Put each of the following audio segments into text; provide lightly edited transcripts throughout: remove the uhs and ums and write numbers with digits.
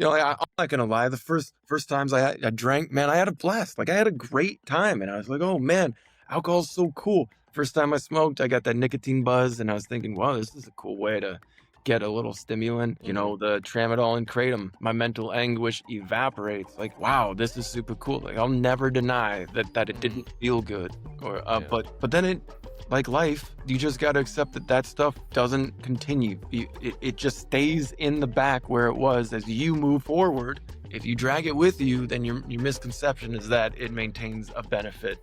I'm not gonna lie. The first times I drank, man, I had a blast. Like I had a great time, and I was like, oh man, alcohol's so cool. First time I smoked, I got that nicotine buzz, and I was thinking, wow, this is a cool way to get a little stimulant. The tramadol and kratom, my mental anguish evaporates. Like, wow, this is super cool. Like I'll never deny that it didn't feel good, or Yeah. but then it. Like life, you just got to accept that stuff doesn't continue. It just stays in the back where it was as you move forward. If you drag it with you, then your misconception is that it maintains a benefit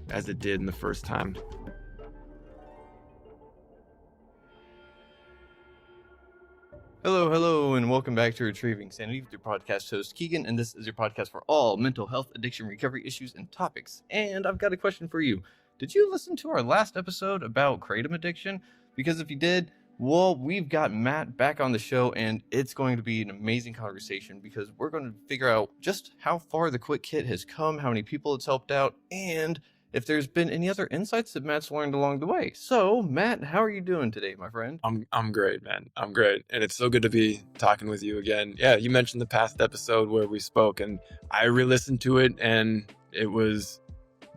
as it did in the first time. Hello, and welcome back to Retrieving Sanity with your podcast host, Keegan, and this is your podcast for all mental health, addiction, recovery issues, and topics. And I've got a question for you. Did you listen to our last episode about Kratom addiction? Because if you did, well, we've got Matt back on the show, and it's going to be an amazing conversation because we're going to figure out just how far the QuitKit has come, how many people it's helped out, and if there's been any other insights that Matt's learned along the way. So, Matt, how are you doing today, my friend? I'm great, man. I'm great. And it's so good to be talking with you again. Yeah, you mentioned the past episode where we spoke, and I re-listened to it, and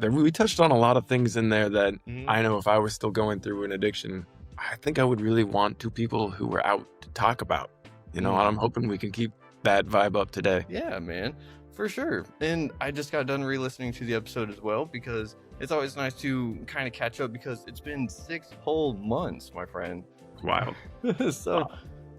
we touched on a lot of things in there that I know if I were still going through an addiction, I think I would really want two people who were out to talk about, and I'm hoping we can keep that vibe up today. Yeah, man, for sure. And I just got done re-listening to the episode as well because it's always nice to kind of catch up because it's been 6 whole months, my friend. Wild. So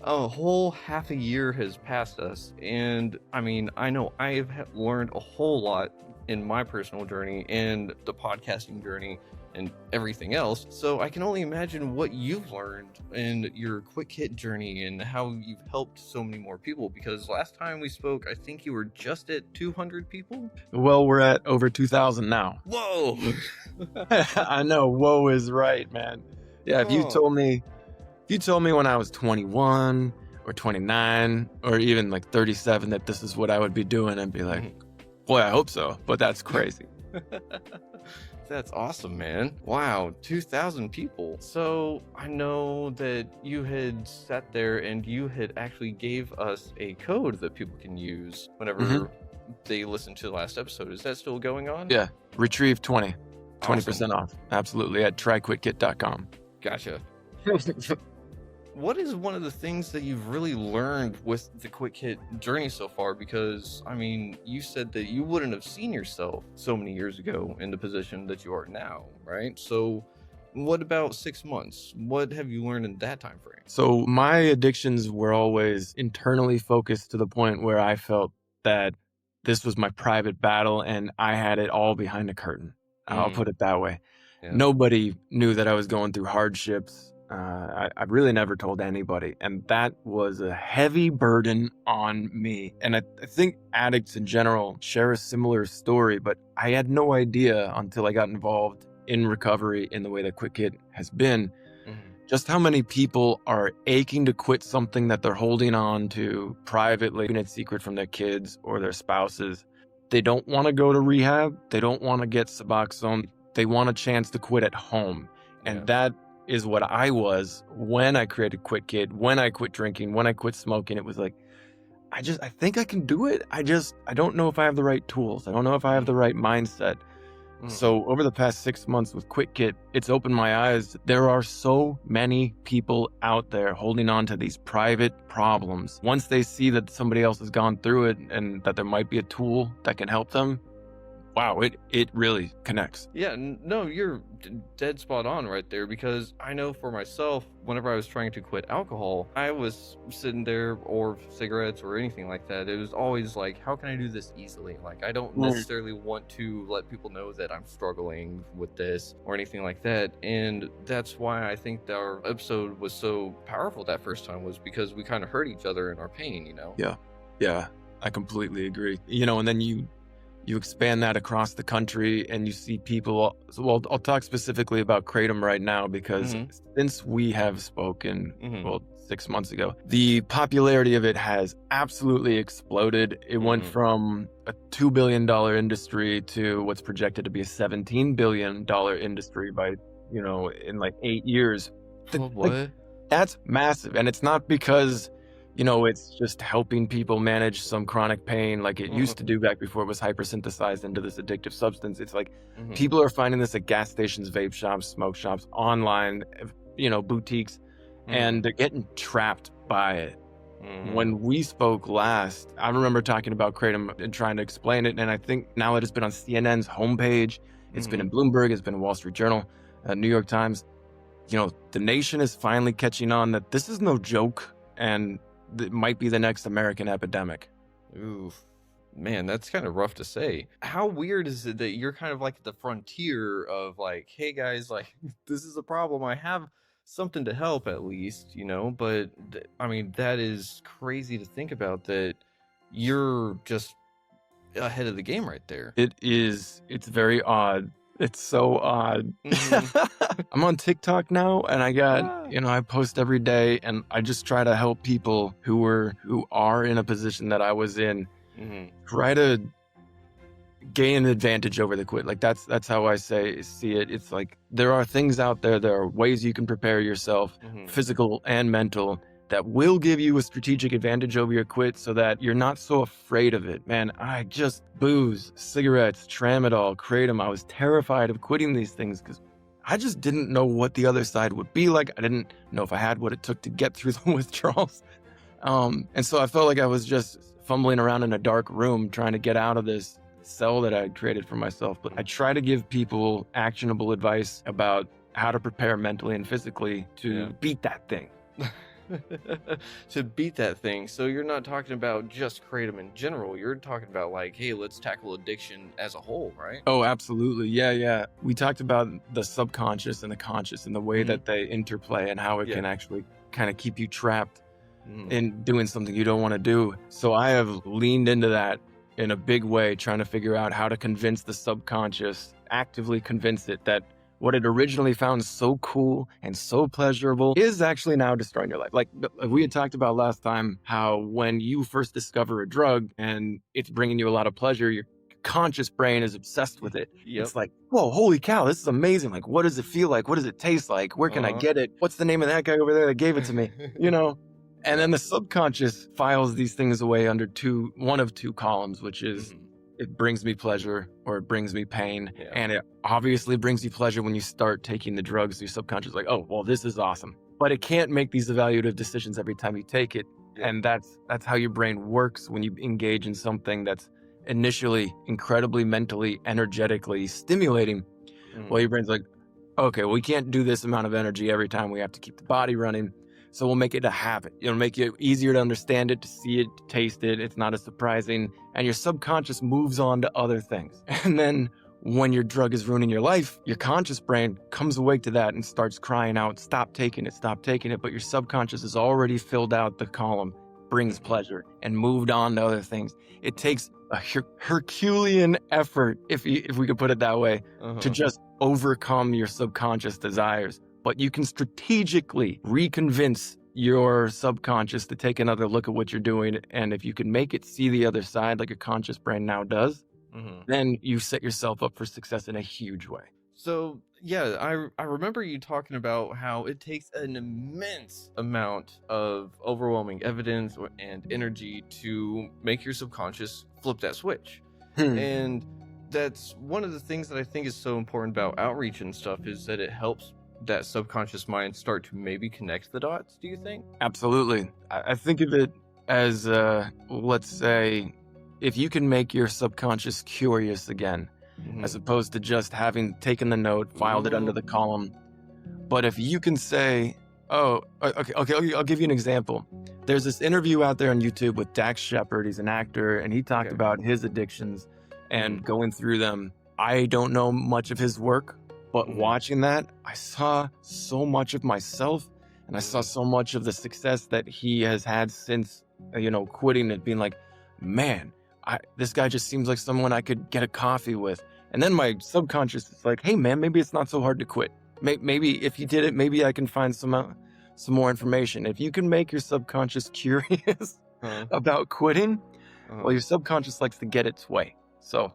a whole half a year has passed us. And I mean, I know I've learned a whole lot in my personal journey and the podcasting journey and everything else. So I can only imagine what you've learned in your QuitKit journey and how you've helped so many more people, because last time we spoke, I think you were just at 200 people. Well, we're at over 2,000 now. Whoa. I know. Whoa is right, man. Yeah. If you told me when I was 21 or 29 or even like 37 that this is what I would be doing, I'd be like, boy, I hope so. But that's crazy. That's awesome, man. Wow, 2,000 people. So I know that you had sat there and you had actually gave us a code that people can use whenever they listen to the last episode. Is that still going on? Yeah, retrieve 20%, Awesome. off. Absolutely, at tryquitkit.com. Gotcha. What is one of the things that you've really learned with the QuitKit journey so far? Because, I mean, you said that you wouldn't have seen yourself so many years ago in the position that you are now, right? So what about 6 months? What have you learned in that time frame? So my addictions were always internally focused to the point where I felt that this was my private battle and I had it all behind a curtain. I'll put it that way. Yeah. Nobody knew that I was going through hardships. I really never told anybody. And that was a heavy burden on me. And I think addicts in general share a similar story, but I had no idea until I got involved in recovery in the way that QuitKit has been, just how many people are aching to quit something that they're holding on to privately, keeping it secret from their kids or their spouses. They don't want to go to rehab. They don't want to get Suboxone. They want a chance to quit at home. And that is what I was when I created QuitKit, when I quit drinking, when I quit smoking. It was like, I think I can do it. I don't know if I have the right tools. I don't know if I have the right mindset. So over the past 6 months with QuitKit, it's opened my eyes. There are so many people out there holding on to these private problems. Once they see that somebody else has gone through it and that there might be a tool that can help them, wow, it really connects. Yeah, no, you're dead spot on right there, because I know for myself, whenever I was trying to quit alcohol, I was sitting there, or cigarettes or anything like that. It was always like, how can I do this easily? Like, I don't necessarily want to let people know that I'm struggling with this or anything like that. And that's why I think that our episode was so powerful that first time, was because we kind of hurt each other in our pain, you know? Yeah, I completely agree. And then you expand that across the country and you see people. Well, I'll talk specifically about Kratom right now because since we have spoken, 6 months ago, the popularity of it has absolutely exploded. It went from a $2 billion industry to what's projected to be a $17 billion industry by, in like 8 years. What? That's massive. And it's not because It's just helping people manage some chronic pain like it used to do back before it was hypersynthesized into this addictive substance. It's like people are finding this at gas stations, vape shops, smoke shops, online, boutiques, and they're getting trapped by it. When we spoke last, I remember talking about Kratom and trying to explain it, and I think now it has been on CNN's homepage, it's been in Bloomberg, it's been in Wall Street Journal, New York Times. The nation is finally catching on that this is no joke, and it might be the next American epidemic. Oof. Man, that's kind of rough to say. How weird is it that you're kind of like at the frontier of like, hey guys, like this is a problem. I have something to help at least, but I mean, that is crazy to think about that you're just ahead of the game right there. It is. It's very odd. It's so odd. I'm on TikTok now, and I got, I post every day, and I just try to help people who are in a position that I was in, try to gain an advantage over the quit. Like that's how I see it. It's like there are things out there. There are ways you can prepare yourself, physical and mental, that will give you a strategic advantage over your quit so that you're not so afraid of it. Man, I just booze, cigarettes, tramadol, kratom. I was terrified of quitting these things because I just didn't know what the other side would be like. I didn't know if I had what it took to get through the withdrawals. And so I felt like I was just fumbling around in a dark room trying to get out of this cell that I had created for myself. But I try to give people actionable advice about how to prepare mentally and physically to beat that thing. To beat that thing. So you're not talking about just kratom in general. You're talking about like, hey, let's tackle addiction as a whole, right? Oh, absolutely. Yeah. We talked about the subconscious and the conscious and the way that they interplay and how it can actually kind of keep you trapped in doing something you don't want to do. So I have leaned into that in a big way, trying to figure out how to convince the subconscious, actively convince it that what it originally found so cool and so pleasurable is actually now destroying your life. Like we had talked about last time, how when you first discover a drug and it's bringing you a lot of pleasure, your conscious brain is obsessed with it. It's like, whoa, holy cow, this is amazing. Like, what does it feel like? What does it taste like? Where can I get it? What's the name of that guy over there that gave it to me? And then the subconscious files these things away under one of two columns, which is it brings me pleasure or it brings me pain. And it obviously brings you pleasure when you start taking the drugs. Your subconscious is like, oh, well, this is awesome. But it can't make these evaluative decisions every time you take it. And that's how your brain works when you engage in something that's initially incredibly mentally, energetically stimulating. Well, your brain's like, okay, well, we can't do this amount of energy every time. We have to keep the body running. So we'll make it a habit. It'll make it easier to understand it, to see it, to taste it. It's not as surprising. And your subconscious moves on to other things. And then when your drug is ruining your life, your conscious brain comes awake to that and starts crying out, stop taking it, stop taking it. But your subconscious has already filled out the column, brings pleasure, and moved on to other things. It takes a Herculean effort, if we could put it that way, to just overcome your subconscious desires. But you can strategically reconvince your subconscious to take another look at what you're doing. And if you can make it see the other side like your conscious brain now does, then you set yourself up for success in a huge way. So, yeah, I remember you talking about how it takes an immense amount of overwhelming evidence and energy to make your subconscious flip that switch. And that's one of the things that I think is so important about outreach and stuff, is that it helps that subconscious mind start to maybe connect the dots, do you think? Absolutely. I think of it as, let's say, if you can make your subconscious curious again, as opposed to just having taken the note, filed it under the column. But if you can say, oh, okay, I'll give you an example. There's this interview out there on YouTube with Dax Shepard. He's an actor, and he talked about his addictions and going through them. I don't know much of his work, but watching that, I saw so much of myself, and I saw so much of the success that he has had since, quitting it, being like, man, this guy just seems like someone I could get a coffee with. And then my subconscious is like, hey, man, maybe it's not so hard to quit. Maybe if you did it, maybe I can find some more information. If you can make your subconscious curious about quitting, well, your subconscious likes to get its way. So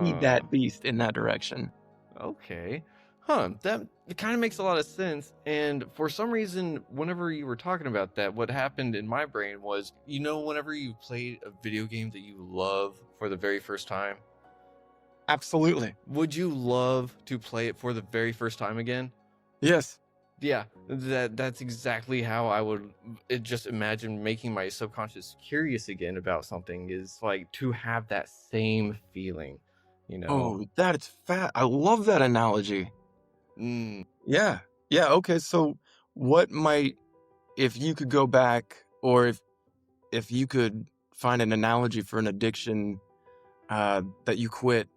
feed that beast in that direction. Okay. That it kind of makes a lot of sense. And for some reason, whenever you were talking about that, what happened in my brain was, whenever you played a video game that you love for the very first time, Absolutely. would you love to play it for the very first time again? Yes. Yeah, that's exactly how I would just imagine making my subconscious curious again about something, is like to have that same feeling, Oh, that's fat. I love that analogy. Mm. Yeah. Yeah. Okay. So if you could go back, or if you could find an analogy for an addiction that you quit,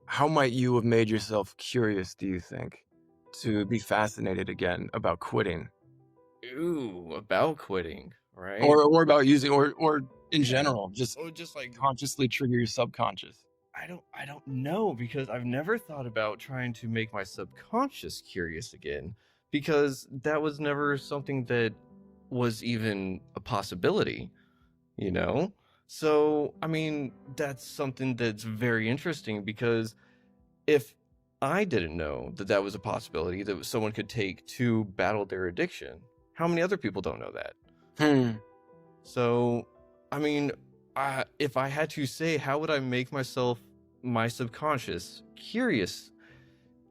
how might you have made yourself curious, do you think, to be fascinated again about quitting? Ooh, about quitting, right? Or about using, or in general, just Or just like, consciously trigger your subconscious. I don't know, because I've never thought about trying to make my subconscious curious again, because that was never something that was even a possibility, So, I mean, that's something that's very interesting, because if I didn't know that that was a possibility that someone could take to battle their addiction, how many other people don't know that? So, I mean, if I had to say, how would I make my subconscious curious?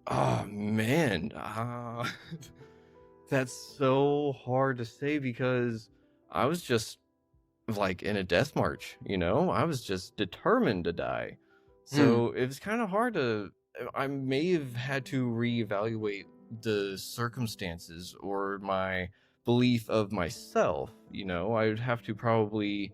Oh man, that's so hard to say, because I was just like in a death march, I was just determined to die. So it was kind of hard I may have had to reevaluate the circumstances or my belief of myself. I would have to probably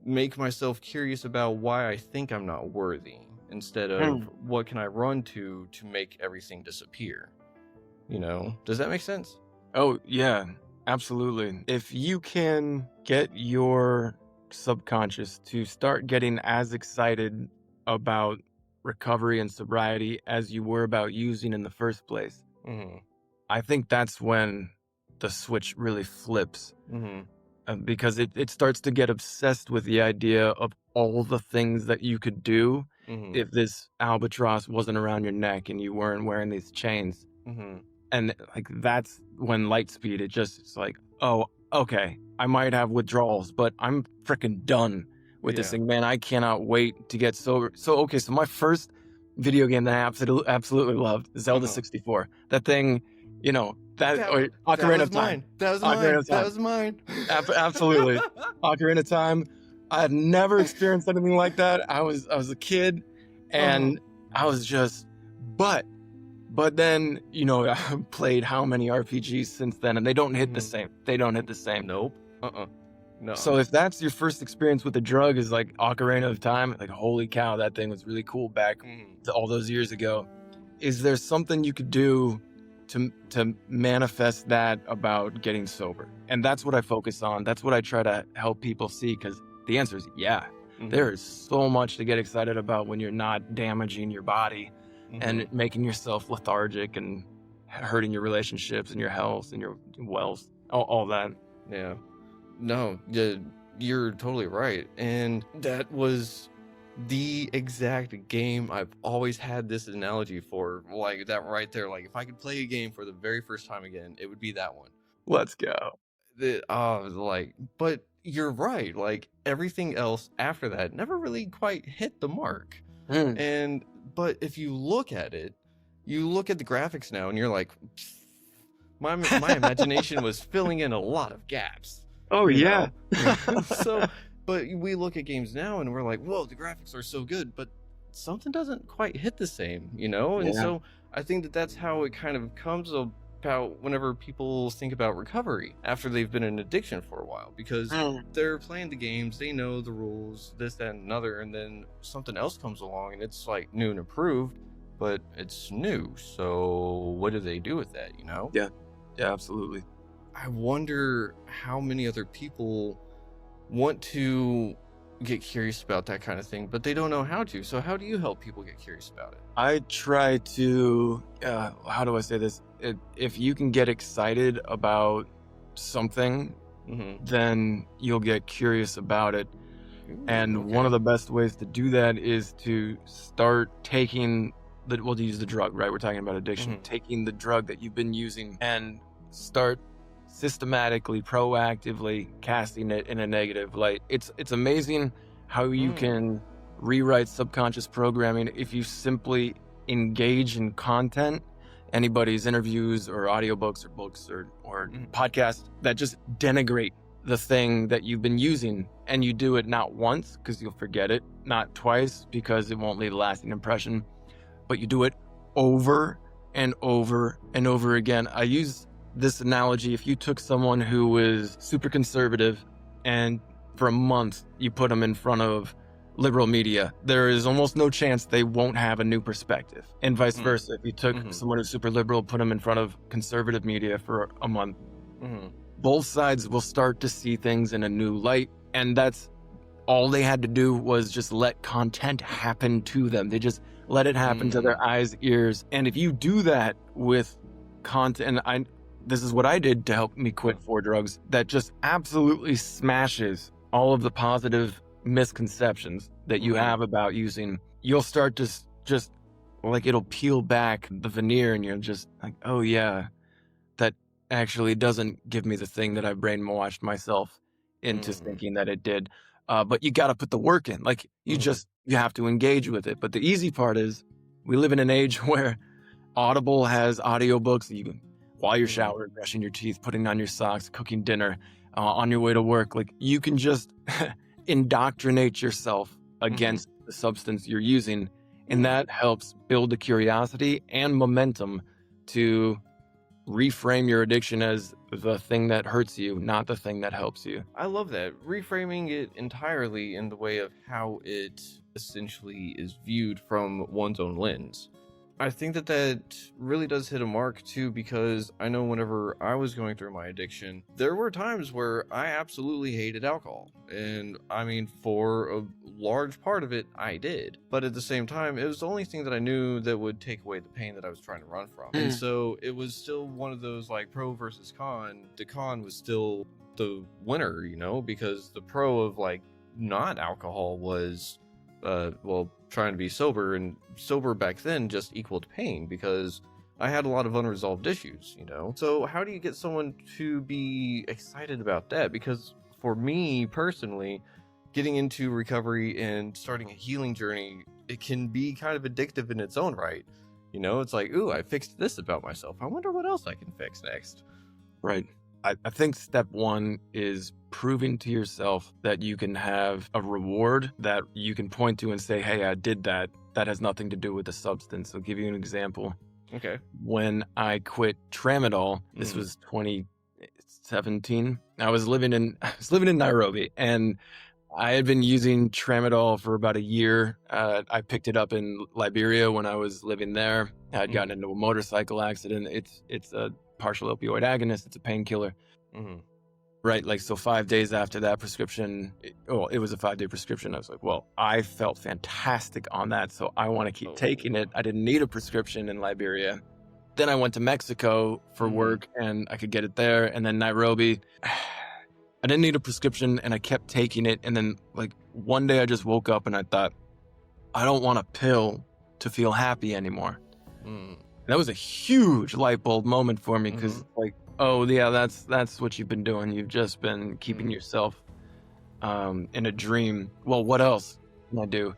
make myself curious about why I think I'm not worthy, instead of what can I run to make everything disappear. Does that make sense? Oh, yeah, absolutely. If you can get your subconscious to start getting as excited about recovery and sobriety as you were about using in the first place, I think that's when the switch really flips. Because it starts to get obsessed with the idea of all the things that you could do if this albatross wasn't around your neck and you weren't wearing these chains. And like that's when Lightspeed, it's like, oh, okay, I might have withdrawals, but I'm freaking done with this thing, man. I cannot wait to get sober. So my first video game that I absolutely loved, Zelda 64. That thing, Ocarina of Time. That was Ocarina mine. of Time. That was mine. Absolutely. Ocarina of Time. I had never experienced anything like that. I was a kid, and I was just, but then, I've played how many RPGs since then, and they don't hit the same. They don't hit the same. Nope. No. So if that's your first experience with a drug is like Ocarina of Time, like, holy cow, that thing was really cool back all those years ago. Is there something you could do to manifest that about getting sober? And that's what I focus on. That's what I try to help people see, because the answer is yeah. There is so much to get excited about when you're not damaging your body and making yourself lethargic and hurting your relationships and your health and your wealth, all that. Yeah. No, you're totally right. And that was the exact game I've always had this analogy for, like that right there. Like if I could play a game for the very first time again, it would be that one. Let's go. But you're right. Like everything else after that never really quite hit the mark. But if you look at it, you look at the graphics now and you're like, my imagination was filling in a lot of gaps. Oh, yeah. But we look at games now and we're like, whoa, the graphics are so good, but something doesn't quite hit the same, And so I think that that's how it kind of comes about whenever people think about recovery after they've been in addiction for a while, because they're playing the games, they know the rules, this, that, and another, and then something else comes along and it's like new and improved, but it's new. So what do they do with that, Yeah, absolutely. I wonder how many other people want to get curious about that kind of thing, but they don't know how to. So how do you help people get curious about it? I try to, how do I say this? If you can get excited about something, then you'll get curious about it. One of the best ways to do that is to start taking we'll use the drug, right? We're talking about addiction. Mm-hmm. Taking the drug that you've been using and start systematically, proactively casting it in a negative light. It's amazing how you can rewrite subconscious programming if you simply engage in content, anybody's interviews or audiobooks or books or podcasts that just denigrate the thing that you've been using, and you do it not once because you'll forget it, not twice because it won't leave a lasting impression, but you do it over and over and over again. I use this analogy. If you took someone who was super conservative and for a month you put them in front of liberal media, there is almost no chance they won't have a new perspective, and vice versa. If you took someone who's super liberal, put them in front of conservative media for a month, both sides will start to see things in a new light. And that's all they had to do, was just let content happen to them. They just let it happen to their eyes, ears. And if you do that with content, and this is what I did to help me quit 4 drugs, that just absolutely smashes all of the positive misconceptions that you have about using. You'll start to just, like, it'll peel back the veneer, and you're just like, oh yeah, that actually doesn't give me the thing that I brainwashed myself into thinking that it did. But you got to put the work in. Like, you have to engage with it. But the easy part is, we live in an age where Audible has audiobooks. You can, while you're showering, brushing your teeth, putting on your socks, cooking dinner, on your way to work, like, you can just indoctrinate yourself against the substance you're using. And that helps build a curiosity and momentum to reframe your addiction as the thing that hurts you, not the thing that helps you. I love that. Reframing it entirely in the way of how it essentially is viewed from one's own lens. I think that really does hit a mark too, because I know whenever I was going through my addiction, there were times where I absolutely hated alcohol. And I mean, for a large part of it, I did. But at the same time, it was the only thing that I knew that would take away the pain that I was trying to run from. And so it was still one of those, like, pro versus con. The con was still the winner, you know, because the pro of, like, not alcohol was trying to be sober, and sober back then just equaled pain because I had a lot of unresolved issues, you know? So how do you get someone to be excited about that? Because for me personally, getting into recovery and starting a healing journey, it can be kind of addictive in its own right. You know, it's like, ooh, I fixed this about myself. I wonder what else I can fix next. Right. I think step 1 is proving to yourself that you can have a reward that you can point to and say, hey, I did that. That has nothing to do with the substance. I'll give you an example. Okay. When I quit Tramadol, this was 2017. I was living in Nairobi, and I had been using Tramadol for about a year. I picked it up in Liberia when I was living there. I had gotten into a motorcycle accident. It's a partial opioid agonist. It's a painkiller. Right. Like, so 5 days after that prescription, it was a 5-day prescription. I was like, well, I felt fantastic on that, so I want to keep taking it. I didn't need a prescription in Liberia. Then I went to Mexico for work, and I could get it there. And then Nairobi, I didn't need a prescription, and I kept taking it. And then, like, one day I just woke up and I thought, I don't want a pill to feel happy anymore. That was a huge light bulb moment for me, because like, oh yeah, that's what you've been doing. You've just been keeping yourself in a dream. Well, what else can I do?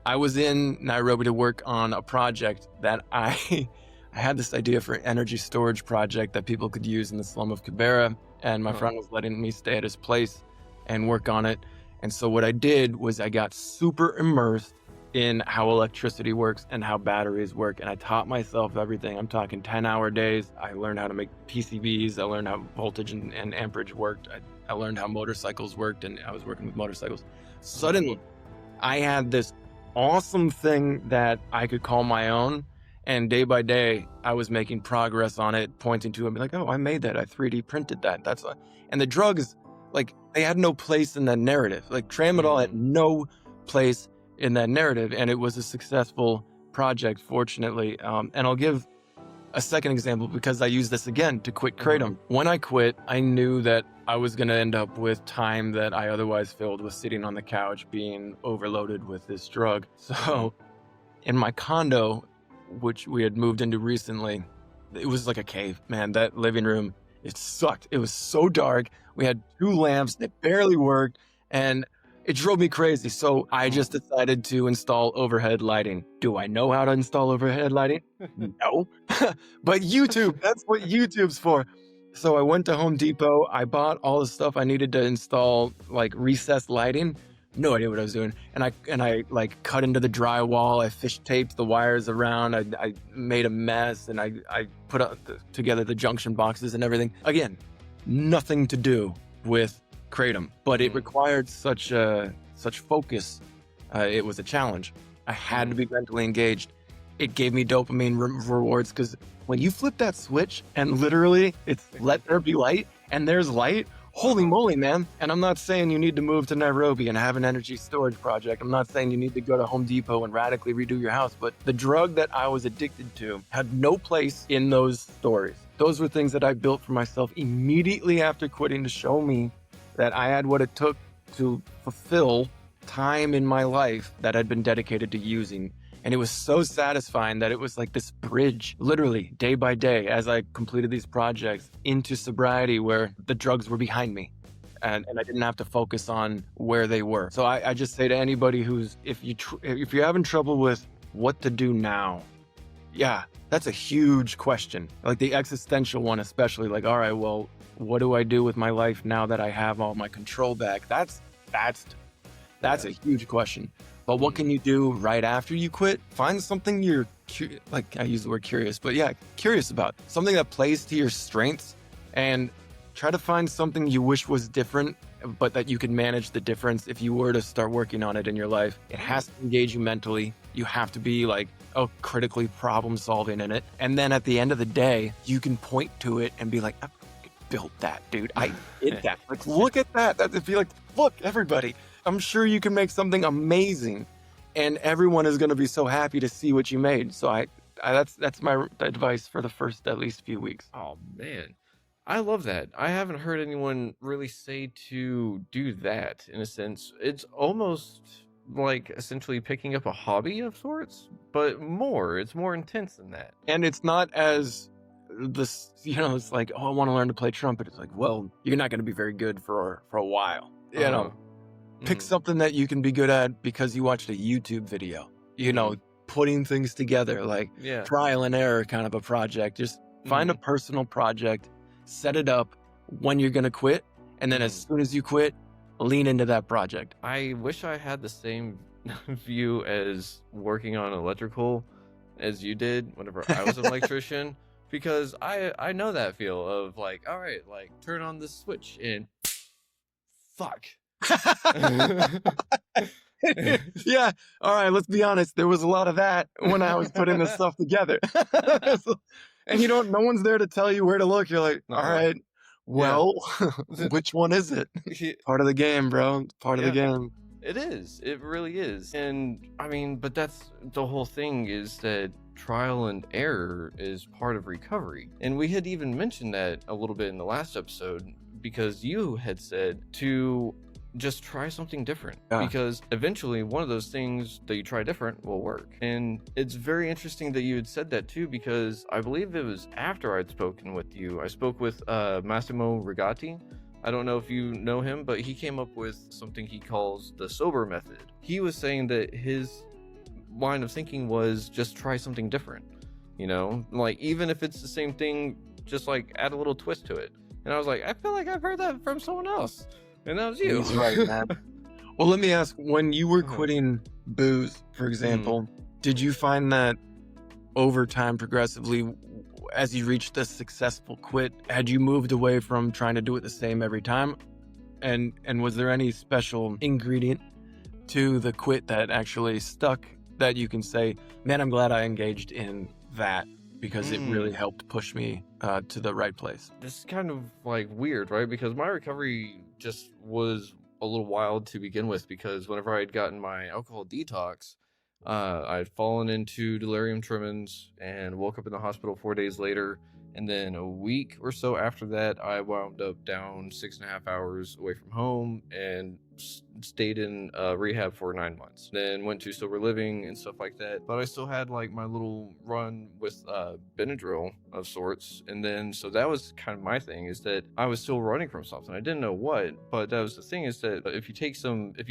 I was in Nairobi to work on a project that I had this idea for an energy storage project that people could use in the slum of Kibera, and my friend was letting me stay at his place and work on it. And so what I did was I got super immersed in how electricity works and how batteries work, and I taught myself everything. I'm talking 10-hour days. I learned how to make PCBs. I learned how voltage and amperage worked. I learned how motorcycles worked, and I was working with motorcycles. Suddenly, I had this awesome thing that I could call my own, and day by day, I was making progress on it, pointing to it, and be like, oh, I made that. I 3D printed that. And the drugs, like, they had no place in that narrative. Like, Tramadol had no place in that narrative, and it was a successful project, fortunately. And I'll give a second example, because I use this again to quit Kratom. When I quit, I knew that I was going to end up with time that I otherwise filled with sitting on the couch being overloaded with this drug. So in my condo, which we had moved into recently, it was like a cave, man. That living room, it sucked. It was so dark. We had 2 lamps that barely worked, and it drove me crazy. So I just decided to install overhead lighting. Do I know how to install overhead lighting? No. But YouTube, that's what YouTube's for. So I went to Home Depot. I bought all the stuff I needed to install, like recessed lighting. No idea what I was doing. And I like cut into the drywall. I fish taped the wires around. I made a mess, and I put together the junction boxes and everything. Again, nothing to do with Kratom, but it required such focus. It was a challenge. I had to be mentally engaged. It gave me dopamine rewards, because when you flip that switch and literally it's let there be light and there's light, holy moly, man. And I'm not saying you need to move to Nairobi and have an energy storage project. I'm not saying you need to go to Home Depot and radically redo your house, but the drug that I was addicted to had no place in those stories. Those were things that I built for myself immediately after quitting, to show me that I had what it took to fulfill time in my life that I'd been dedicated to using. And it was so satisfying that it was like this bridge, literally day by day, as I completed these projects, into sobriety, where the drugs were behind me. And I didn't have to focus on where they were. So I just say to anybody who's, if you're having trouble with what to do now, yeah, that's a huge question. Like the existential one especially, like, all right, well, what do I do with my life now that I have all my control back? That's a huge question. But what can you do right after you quit? Find something you're, like I use the word curious, but yeah, curious about. Something that plays to your strengths, and try to find something you wish was different, but that you could manage the difference if you were to start working on it in your life. It has to engage you mentally. You have to be like, critically problem solving in it. And then at the end of the day, you can point to it and be like, I built that, dude. I did that. Like, look at that. That'd be like, look, everybody. I'm sure you can make something amazing, and everyone is going to be so happy to see what you made. So that's my advice for the first at least few weeks. Oh man, I love that. I haven't heard anyone really say to do that. In a sense, it's almost like essentially picking up a hobby of sorts, but it's more intense than that. And it's not as this, it's like, I want to learn to play trumpet. It's like, well, you're not going to be very good for a while, Pick something that you can be good at because you watched a YouTube video, putting things together, like trial and error kind of a project. Just find a personal project, set it up when you're going to quit. And then as soon as you quit, lean into that project. I wish I had the same view as working on electrical as you did whenever I was an electrician, because I know that feel of like, all right, like turn on this switch and fuck. Yeah, all right, let's be honest, there was a lot of that when I was putting this stuff together. And no one's there to tell you where to look. You're like, all right, well, which one is it? Part of the game, bro. Part of the game. It is. It really is. And I mean, but that's the whole thing, is that trial and error is part of recovery. And we had even mentioned that a little bit in the last episode, because you had said to just try something different, because eventually one of those things that you try different will work. And it's very interesting that you had said that too, because I believe it was after I'd spoken with you. I spoke with Massimo Rigatti. I don't know if you know him, but he came up with something he calls the sober method. He was saying that his line of thinking was just try something different, like even if it's the same thing, just like add a little twist to it. And I was like, I feel like I've heard that from someone else. And that was you. He's right, man. Well, let me ask, when you were quitting booze, for example, did you find that over time, progressively, as you reached a successful quit, had you moved away from trying to do it the same every time? And was there any special ingredient to the quit that actually stuck, that you can say, man, I'm glad I engaged in that, because it really helped push me to the right place? This is kind of like weird, right? Because my recovery just was a little wild to begin with, because whenever I'd gotten my alcohol detox, I'd fallen into delirium tremens and woke up in the hospital 4 days later And then a week or so after that, I wound up down 6.5 hours away from home and stayed in rehab for 9 months. Then went to sober living and stuff like that. But I still had like my little run with Benadryl of sorts. And then, so that was kind of my thing, is that I was still running from something. I didn't know what, but that was the thing, is that if you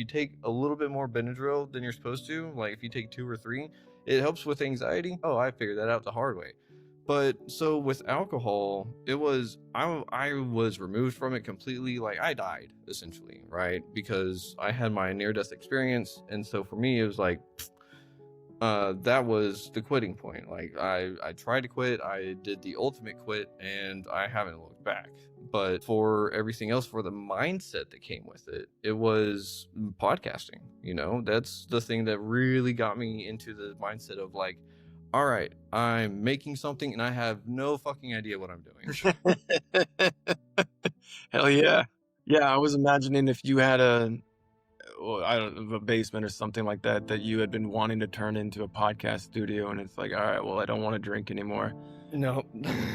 take a little bit more Benadryl than you're supposed to, like if you take 2 or 3, it helps with anxiety. Oh, I figured that out the hard way. But so with alcohol, it was, I was removed from it completely. Like I died essentially, right? Because I had my near-death experience. And so for me, it was like, that was the quitting point. Like I tried to quit, I did the ultimate quit, and I haven't looked back. But for everything else, for the mindset that came with it, it was podcasting. You know, that's the thing that really got me into the mindset of like, all right, I'm making something and I have no fucking idea what I'm doing. Hell yeah. Yeah, I was imagining if you had a basement or something like that, that you had been wanting to turn into a podcast studio, and it's like, all right, well, I don't want to drink anymore. No.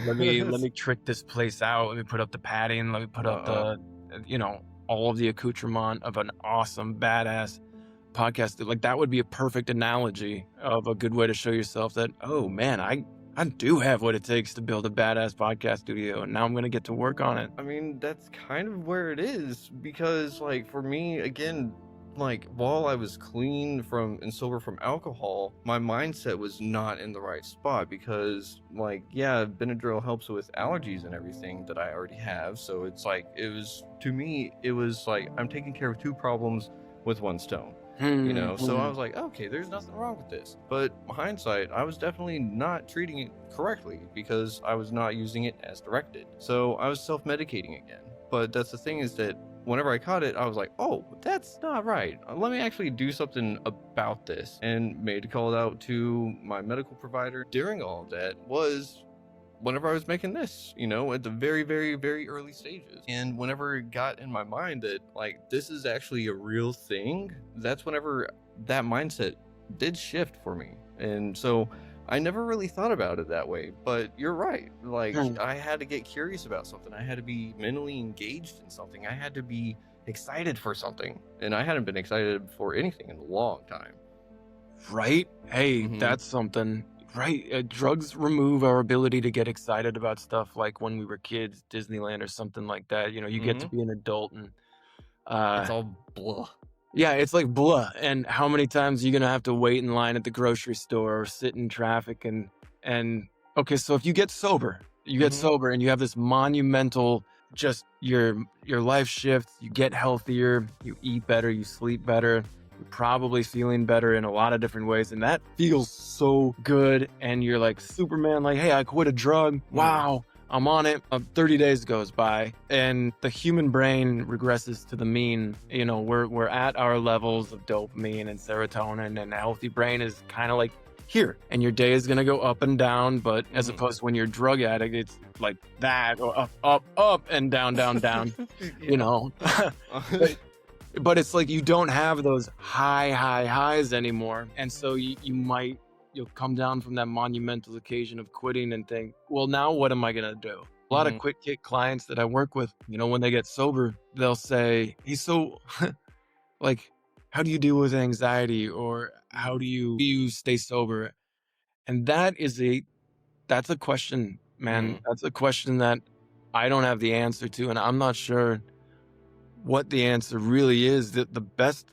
let me trick this place out. Let me put up the padding. Let me put up the, all of the accoutrement of an awesome, badass podcast. Like that would be a perfect analogy of a good way to show yourself that, oh man, I do have what it takes to build a badass podcast studio, and now I'm gonna get to work on it. I mean, that's kind of where it is, because like for me, again, like while I was clean from and sober from alcohol, my mindset was not in the right spot, because like, yeah, Benadryl helps with allergies and everything that I already have. So it's like, it was, to me, it was like I'm taking care of 2 problems with 1 stone. You know, so I was like, okay, there's nothing wrong with this. But hindsight, I was definitely not treating it correctly, because I was not using it as directed. So I was self-medicating again. But that's the thing, is that whenever I caught it, I was like, oh, that's not right. Let me actually do something about this. And made a call out to my medical provider. During all of that was whenever I was making this, you know, at the very, very, very early stages. And whenever it got in my mind that like, this is actually a real thing, that's whenever that mindset did shift for me. And so I never really thought about it that way, but you're right. Like I had to get curious about something. I had to be mentally engaged in something. I had to be excited for something. And I hadn't been excited for anything in a long time. Right? Hey, that's something. Right. Drugs remove our ability to get excited about stuff like when we were kids, Disneyland or something like that. You know, you get to be an adult and it's all blah. Yeah, it's like blah. And how many times are you going to have to wait in line at the grocery store or sit in traffic? And okay, so if you get sober, and you have this monumental, just your life shifts, you get healthier, you eat better, you sleep better. You're probably feeling better in a lot of different ways, and that feels so good. And you're like Superman, like, hey, I quit a drug. Wow, I'm on it. 30 days goes by, and the human brain regresses to the mean. You know, we're at our levels of dopamine and serotonin, and a healthy brain is kind of like here, and your day is gonna go up and down. But as opposed to when you're a drug addict, it's like that, or up, and down. You know. But it's like you don't have those highs anymore. And so you'll come down from that monumental occasion of quitting and think, well, now what am I going to do? A lot of QuitKit clients that I work with, you know, when they get sober, they'll say, hey, so like, how do you deal with anxiety, or how do you stay sober? And that's a question, man. That's a question that I don't have the answer to. And I'm not sure what the answer really is. That the best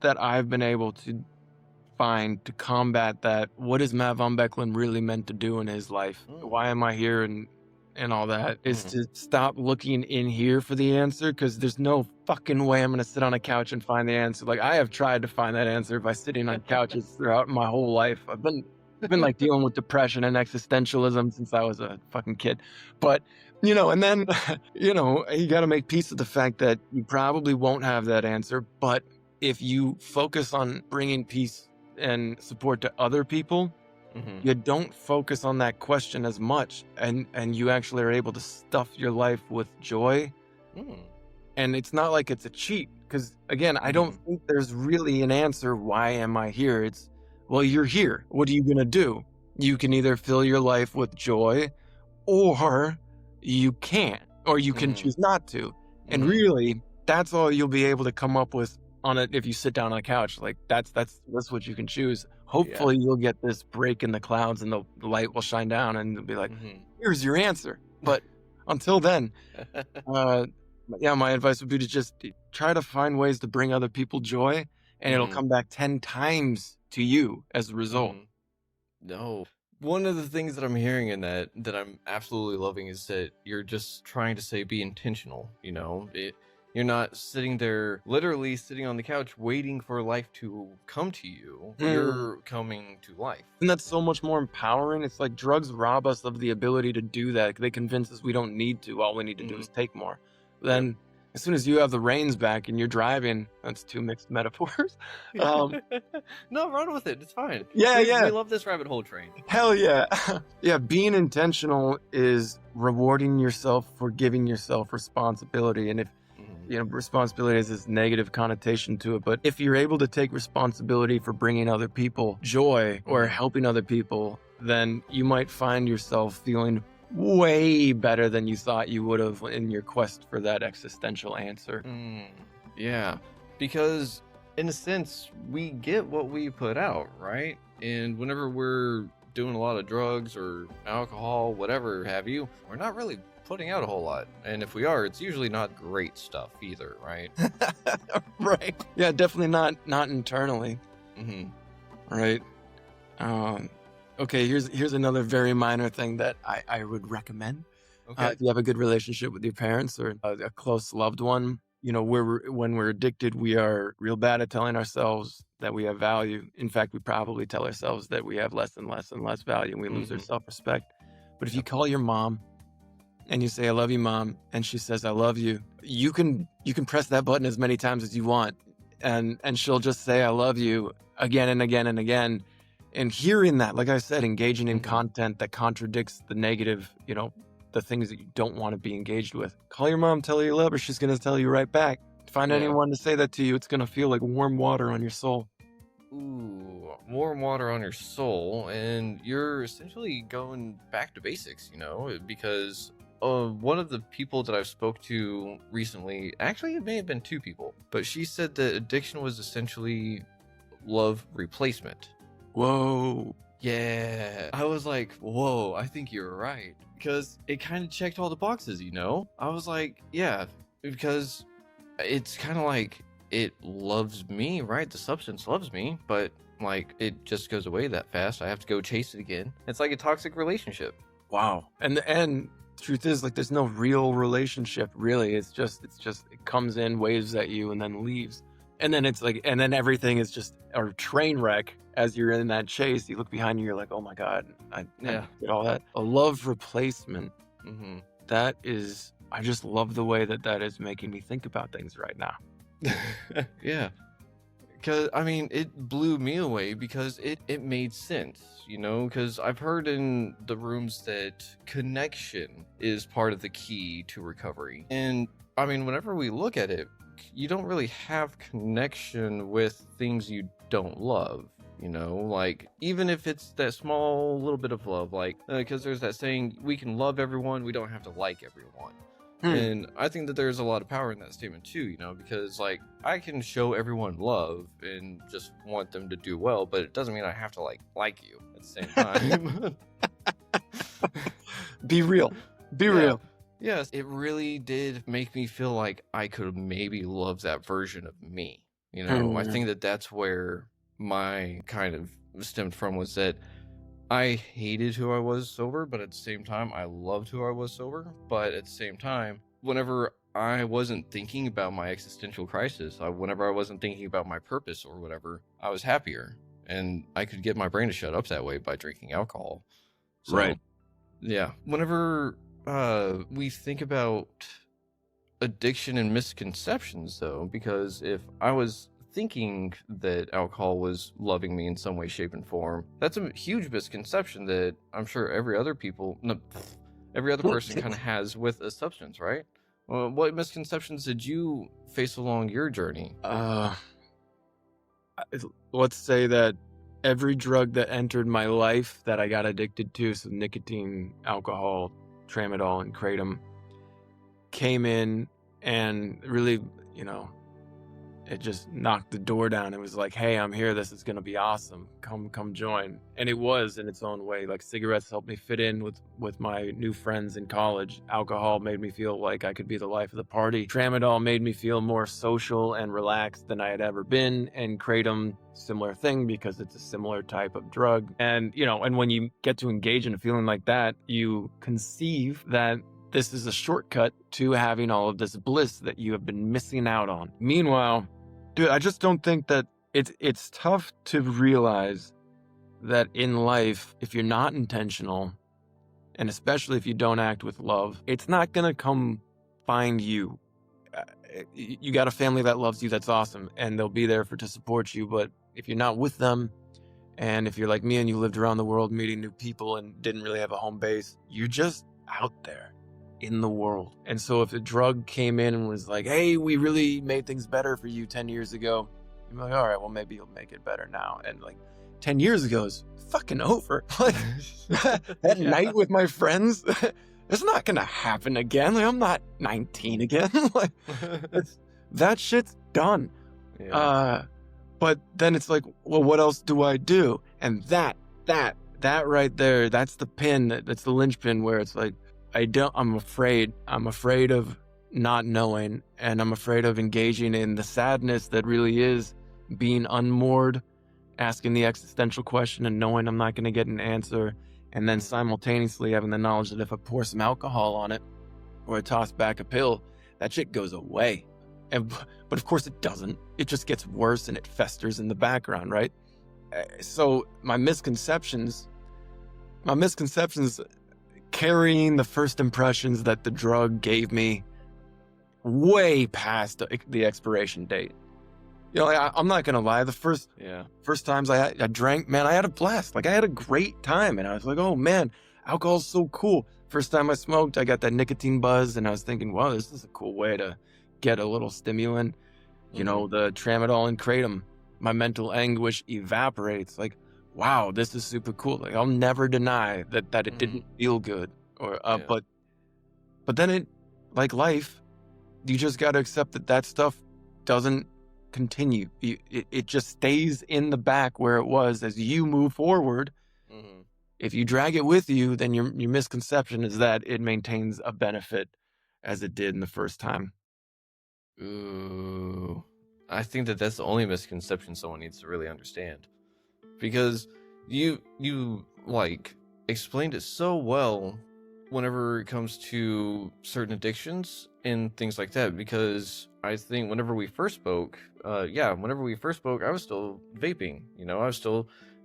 that I've been able to find to combat that, what is Matt von Boecklin really meant to do in his life? Why am I here, and all that, is to stop looking in here for the answer, because there's no fucking way I'm gonna sit on a couch and find the answer. Like, I have tried to find that answer by sitting on couches throughout my whole life. I've been like dealing with depression and existentialism since I was a fucking kid. But you know, and then, you know, you got to make peace with the fact that you probably won't have that answer. But if you focus on bringing peace and support to other people, you don't focus on that question as much. And you actually are able to stuff your life with joy. And it's not like it's a cheat. Because, again, I don't think there's really an answer. Why am I here? It's, well, you're here. What are you going to do? You can either fill your life with joy, or you can't, or you can choose not to. And really, that's all you'll be able to come up with on it if you sit down on a couch. Like that's what you can choose. Hopefully you'll get this break in the clouds and the light will shine down and it'll be like, here's your answer. But until then, my advice would be to just try to find ways to bring other people joy, and it'll come back 10 times to you as a result. No. One of the things that I'm hearing in that I'm absolutely loving is that you're just trying to say be intentional, you know? You're not sitting there, literally sitting on the couch waiting for life to come to you. You're coming to life. And that's so much more empowering. It's like drugs rob us of the ability to do that. They convince us we don't need to. All we need to do is take more. Then as soon as you have the reins back and you're driving, that's two mixed metaphors. No, run with it. It's fine. We love this rabbit hole train. Hell yeah. Yeah, being intentional is rewarding yourself for giving yourself responsibility. And if responsibility has this negative connotation to it, but if you're able to take responsibility for bringing other people joy or helping other people, then you might find yourself feeling way better than you thought you would have in your quest for that existential answer. Yeah, because in a sense, we get what we put out, right? And whenever we're doing a lot of drugs or alcohol, whatever have you, we're not really putting out a whole lot. And if we are, it's usually not great stuff either, right? Right. Yeah, definitely not internally. Right. Okay, here's another very minor thing that I would recommend. If you have a good relationship with your parents or a close loved one, when we're addicted, we are real bad at telling ourselves that we have value. In fact, we probably tell ourselves that we have less and less and less value, and we lose our self-respect. But if you call your mom and you say, I love you, Mom, and she says, I love you, you can press that button as many times as you want, and she'll just say, I love you again and again and again. And hearing that, like I said, engaging in content that contradicts the negative, the things that you don't want to be engaged with. Call your mom, tell her you love her. She's going to tell you right back. Find anyone to say that to you. It's going to feel like warm water on your soul. Ooh, warm water on your soul. And you're essentially going back to basics, because one of the people that I've spoke to recently, actually it may have been two people, but she said that addiction was essentially love replacement. Whoa. Yeah. I was like, whoa, I think you're right. Because it kind of checked all the boxes, I was like, yeah, because it's kind of like it loves me, right? The substance loves me, but like it just goes away that fast. I have to go chase it again. It's like a toxic relationship. Wow. And the truth is, like, there's no real relationship, really. It's just it comes in, waves at you, and then leaves. And then it's like, and then everything is just a train wreck as you're in that chase. You look behind you, you're like, oh my God, I did all that. A love replacement. That is, I just love the way that is making me think about things right now. Yeah. Because, it blew me away because it made sense, because I've heard in the rooms that connection is part of the key to recovery. And, whenever we look at it, you don't really have connection with things you don't love, like even if it's that small little bit of love, like because there's that saying, we can love everyone, we don't have to like everyone. And I think that there's a lot of power in that statement too, because like I can show everyone love and just want them to do well, but it doesn't mean I have to like you at the same time. Be real. Real. Yes, it really did make me feel like I could maybe love that version of me. I think that that's where my kind of stemmed from, was that I hated who I was sober, but at the same time, I loved who I was sober. But at the same time, whenever I wasn't thinking about my existential crisis, whenever I wasn't thinking about my purpose or whatever, I was happier. And I could get my brain to shut up that way by drinking alcohol. So, right. Yeah. Whenever we think about addiction and misconceptions, though, because if I was thinking that alcohol was loving me in some way, shape, and form, that's a huge misconception that I'm sure every other person kind of has with a substance, right? Well, what misconceptions did you face along your journey? Let's say that every drug that entered my life that I got addicted to, so nicotine, alcohol, tramadol and kratom, came in and really, it just knocked the door down. It was like, hey, I'm here. This is going to be awesome. Come join. And it was in its own way. Like, cigarettes helped me fit in with my new friends in college. Alcohol made me feel like I could be the life of the party. Tramadol made me feel more social and relaxed than I had ever been. And kratom, similar thing, because it's a similar type of drug. And, and when you get to engage in a feeling like that, you conceive that this is a shortcut to having all of this bliss that you have been missing out on. Meanwhile, dude, I just don't think that it's tough to realize that in life, if you're not intentional, and especially if you don't act with love, it's not going to come find you. You got a family that loves you, that's awesome, and they'll be there to support you. But if you're not with them, and if you're like me and you lived around the world meeting new people and didn't really have a home base, you're just out there in the world. And so if a drug came in and was like, hey, we really made things better for you 10 years ago, you're like, all right, well, maybe you'll make it better now. And like 10 years ago is fucking over. Like that night with my friends, it's not going to happen again. Like, I'm not 19 again. Like that shit's done. Yeah. But then it's like, well, what else do I do? And that right there, that's the pin, that's the linchpin where it's like, I'm afraid of not knowing, and I'm afraid of engaging in the sadness that really is being unmoored, asking the existential question and knowing I'm not going to get an answer, and then simultaneously having the knowledge that if I pour some alcohol on it or I toss back a pill, that shit goes away. But of course it doesn't. It just gets worse and it festers in the background, right? So my misconceptions carrying the first impressions that the drug gave me way past the expiration date. I'm not gonna lie. The first times I drank, man, I had a blast. Like I had a great time, and I was like, oh man, alcohol's so cool. First time I smoked, I got that nicotine buzz, and I was thinking, wow, this is a cool way to get a little stimulant. The tramadol and kratom, my mental anguish evaporates. Like, wow, this is super cool. Like, I'll never deny that it didn't feel good, but then it, like life, you just got to accept that stuff doesn't continue. It just stays in the back where it was as you move forward. Mm-hmm. If you drag it with you, then your misconception is that it maintains a benefit as it did in the first time. Ooh, I think that's the only misconception someone needs to really understand. Because you like explained it so well whenever it comes to certain addictions and things like that. Because I think whenever we first spoke, I was still vaping.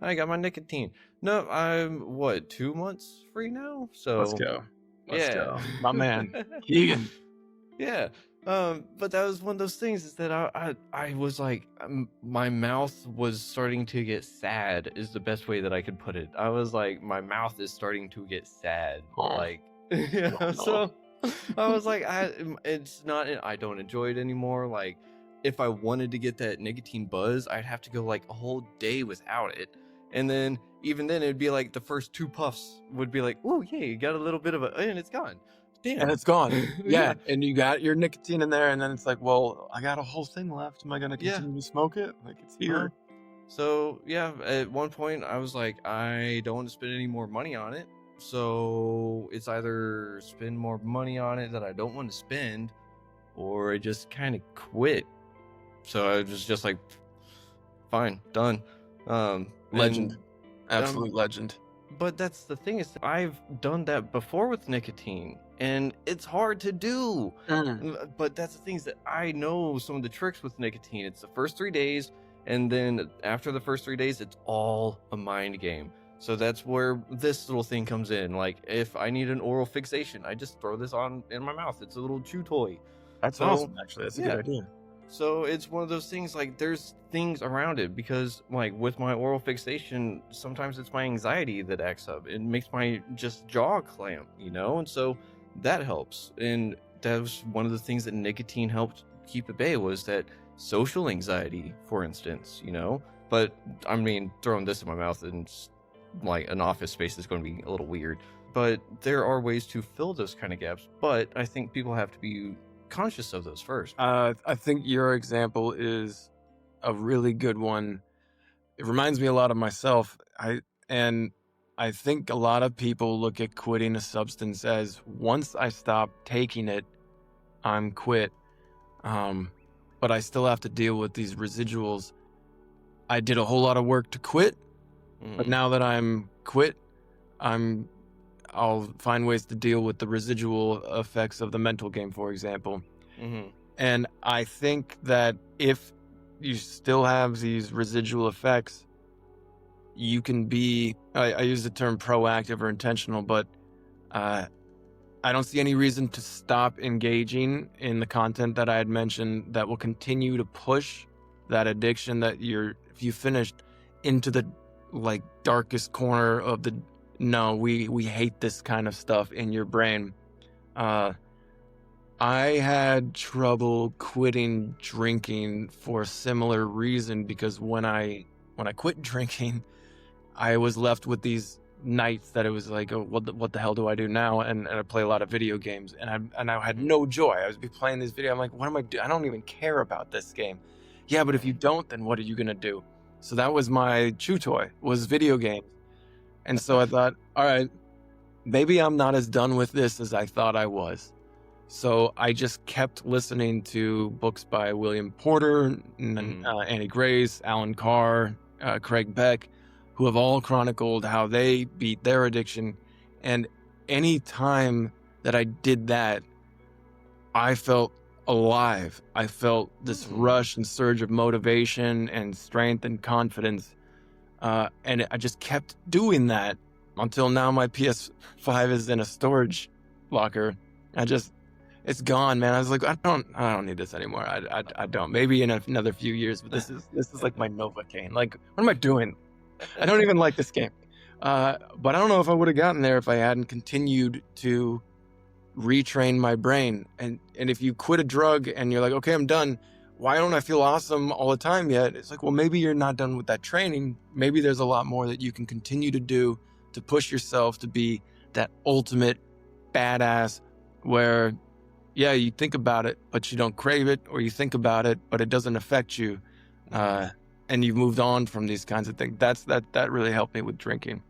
I got my nicotine. No, I'm 2 months free now. So let's go, my man, Keegan. Yeah. But that was one of those things is that I was like, my mouth was starting to get sad is the best way that I could put it. I was like, my mouth is starting to get sad. So I was like, I don't enjoy it anymore. Like if I wanted to get that nicotine buzz, I'd have to go like a whole day without it. And then even then it'd be like the first 2 puffs would be like, oh yeah, you got a little bit of and it's gone. Damn. And it's gone. Yeah. And you got your nicotine in there, and then it's like, well, I got a whole thing left. Am I going to continue to smoke it? Like, it's here. So, yeah, at one point, I was like, I don't want to spend any more money on it. So, it's either spend more money on it that I don't want to spend, or I just kind of quit. So, I was just like, fine, done. Legend. Absolute legend. But that's the thing is I've done that before with nicotine, and it's hard to do. But that's the thing is that I know some of the tricks with nicotine. It's the first 3 days, and then after the first 3 days, it's all a mind game. So that's where this little thing comes in. Like if I need an oral fixation, I just throw this on in my mouth. It's a little chew toy. That's awesome, actually. That's a good idea. So it's one of those things, like there's things around it, because like with my oral fixation, sometimes it's my anxiety that acts up. It makes my just jaw clamp, and so that helps. And that was one of the things that nicotine helped keep at bay, was that social anxiety, for instance, But I mean, throwing this in my mouth in like an office space is going to be a little weird. But there are ways to fill those kind of gaps. But I think people have to be conscious of those first. I think your example is a really good one. It reminds me a lot of myself. I think a lot of people look at quitting a substance as, once I stop taking it, I'm quit. But I still have to deal with these residuals. I did a whole lot of work to quit, but now that I'm quit, I'll find ways to deal with the residual effects of the mental game, for example. And I think that if you still have these residual effects, you can be, I use the term proactive or intentional, but I don't see any reason to stop engaging in the content that I had mentioned that will continue to push that addiction that if you finished into the like darkest corner of the, no, we hate this kind of stuff in your brain. I had trouble quitting drinking for a similar reason, because when I quit drinking, I was left with these nights that it was like, oh, what the hell do I do now? And I play a lot of video games, and I had no joy. I was playing this video. I'm like, what am I doing? I don't even care about this game. Yeah, but if you don't, then what are you gonna do? So that was my chew toy, was video games. And so I thought, all right, maybe I'm not as done with this as I thought I was. So I just kept listening to books by William Porter, Annie Grace, Alan Carr, Craig Beck, who have all chronicled how they beat their addiction. And any time that I did that, I felt alive. I felt this rush and surge of motivation and strength and confidence. And I just kept doing that until now my PS5 is in a storage locker. It's gone, man. I was like, I don't need this anymore. I don't. Maybe in another few years, but this is like my Novocaine. Like, what am I doing? I don't even like this game. But I don't know if I would have gotten there if I hadn't continued to retrain my brain. And if you quit a drug and you're like, okay, I'm done, why don't I feel awesome all the time yet? It's like, well, maybe you're not done with that training. Maybe there's a lot more that you can continue to do to push yourself to be that ultimate badass where, yeah, you think about it, but you don't crave it, or you think about it, but it doesn't affect you. And you've moved on from these kinds of things. That really helped me with drinking.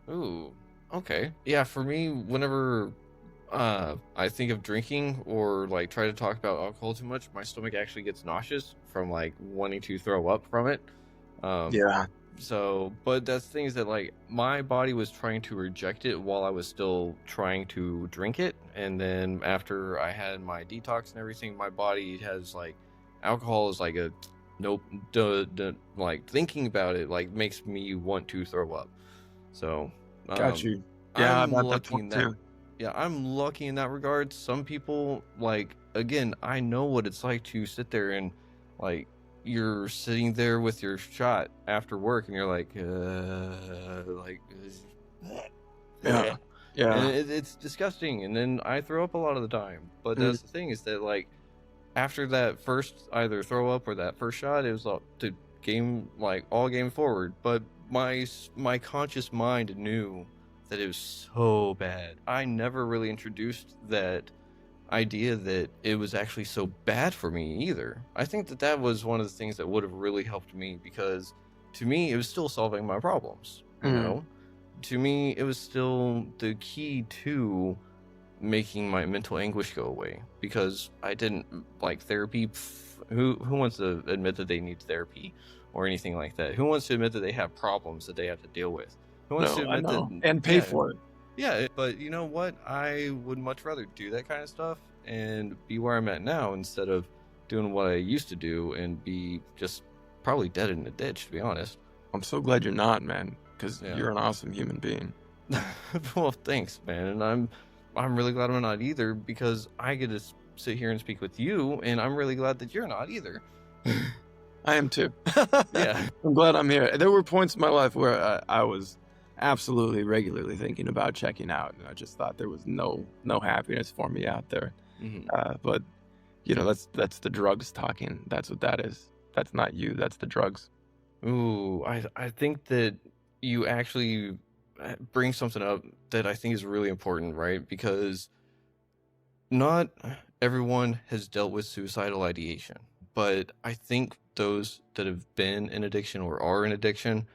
Ooh, okay. Yeah, for me, whenever I think of drinking or like try to talk about alcohol too much, my stomach actually gets nauseous from like wanting to throw up from it. Yeah. So, but that's things that like my body was trying to reject it while I was still trying to drink it. And then after I had my detox and everything, my body has like, alcohol is like a nope, like thinking about it like makes me want to throw up. So got you. Yeah, I'm about lucky that in that. too. Yeah, I'm lucky in that regard. Some people, like, again, I know what it's like to sit there and like you're sitting there with your shot after work and you're like yeah. And it's disgusting, and then I throw up a lot of the time. But that's the thing, is that like after that first either throw up or that first shot, it was to game, like all game forward. But my conscious mind knew that it was so bad. I never really introduced that idea that it was actually so bad for me either. I think that was one of the things that would have really helped me, because to me it was still solving my problems, you know. To me it was still the key to making my mental anguish go away, because I didn't like therapy. Who wants to admit that they need therapy or anything like that? Who wants to admit that they have problems that they have to deal with? Who wants to admit that and pay for it? Yeah, but you know what? I would much rather do that kind of stuff and be where I'm at now, instead of doing what I used to do and be just probably dead in the ditch, to be honest. I'm so glad you're not, man, because you're an awesome human being. Well, thanks, man. And I'm really glad I'm not either, because I get to sit here and speak with you, and I'm really glad that you're not either. I am too. Yeah. I'm glad I'm here. There were points in my life where I was absolutely regularly thinking about checking out, and I just thought there was no happiness for me out there. But you know, that's the drugs talking. That's what that is. That's not you. That's the drugs. Ooh, I think that you actually bring something up that I think is really important, right? Because not everyone has dealt with suicidal ideation, but I think those that have been in addiction or are in addiction,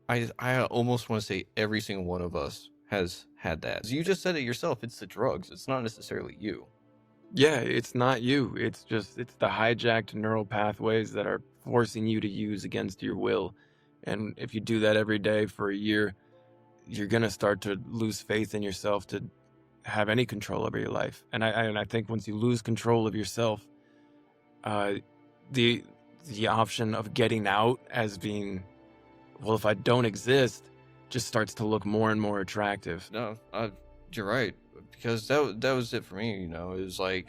I almost want to say every single one of us has had that. You just said it yourself, it's the drugs. It's not necessarily you. Yeah, it's not you. It's the hijacked neural pathways that are forcing you to use against your will. And if you do that every day for a year, you're going to start to lose faith in yourself to have any control over your life. And I think once you lose control of yourself, the option of getting out as being, well, if I don't exist, just starts to look more and more attractive. No, you're right. Because that was it for me, It was like,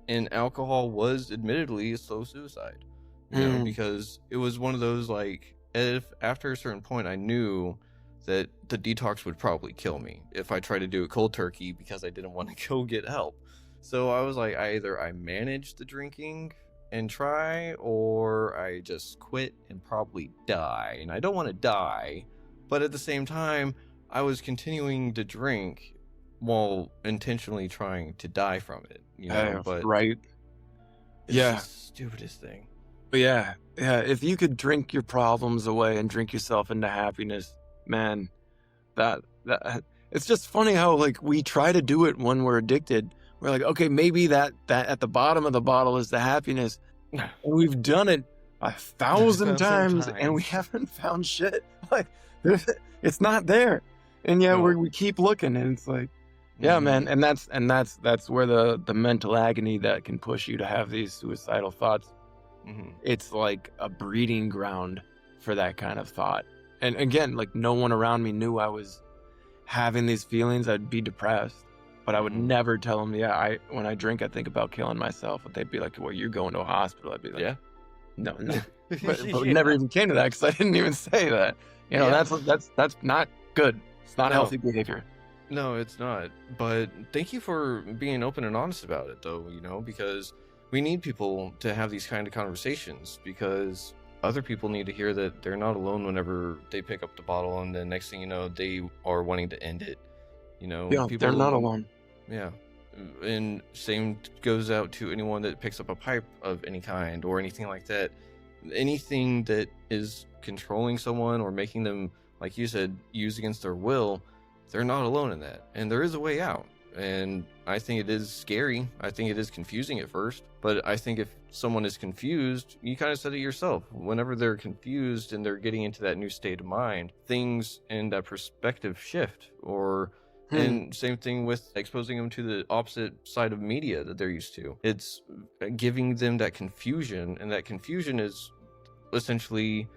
and alcohol was admittedly a slow suicide, because it was one of those, like, if after a certain point I knew that the detox would probably kill me if I tried to do it cold turkey because I didn't want to go get help. So I was like, either I manage the drinking and try, or I just quit and probably die. And I don't want to die, but at the same time, I was continuing to drink while intentionally trying to die from it, but right. It's the stupidest thing. But yeah, if you could drink your problems away and drink yourself into happiness, man, that it's just funny how, like, we try to do it when we're addicted. We're like, okay, maybe that at the bottom of the bottle is the happiness. And we've done it 1,000 times and we haven't found shit. Like, it's not there. And yeah, we keep looking, and it's like, yeah, man, and that's where the mental agony that can push you to have these suicidal thoughts. It's like a breeding ground for that kind of thought. And again, like, no one around me knew I was having these feelings. I'd be depressed, but I would never tell them, when I drink, I think about killing myself. But they'd be like, well, you're going to a hospital. I'd be like, no. But we never even came to that because I didn't even say that. That's not good. It's not healthy behavior. No, it's not. But thank you for being open and honest about it, though, because we need people to have these kind of conversations, because other people need to hear that they're not alone whenever they pick up the bottle, and then next thing you know, they are wanting to end it. They're not alone. Yeah. And same goes out to anyone that picks up a pipe of any kind or anything like that. Anything that is controlling someone or making them, like you said, use against their will, they're not alone in that. And there is a way out. And I think it is scary. I think it is confusing at first. But I think if someone is confused, you kind of said it yourself. Whenever they're confused and they're getting into that new state of mind, things in that perspective shift. And same thing with exposing them to the opposite side of media that they're used to. It's giving them that confusion. And that confusion is essentially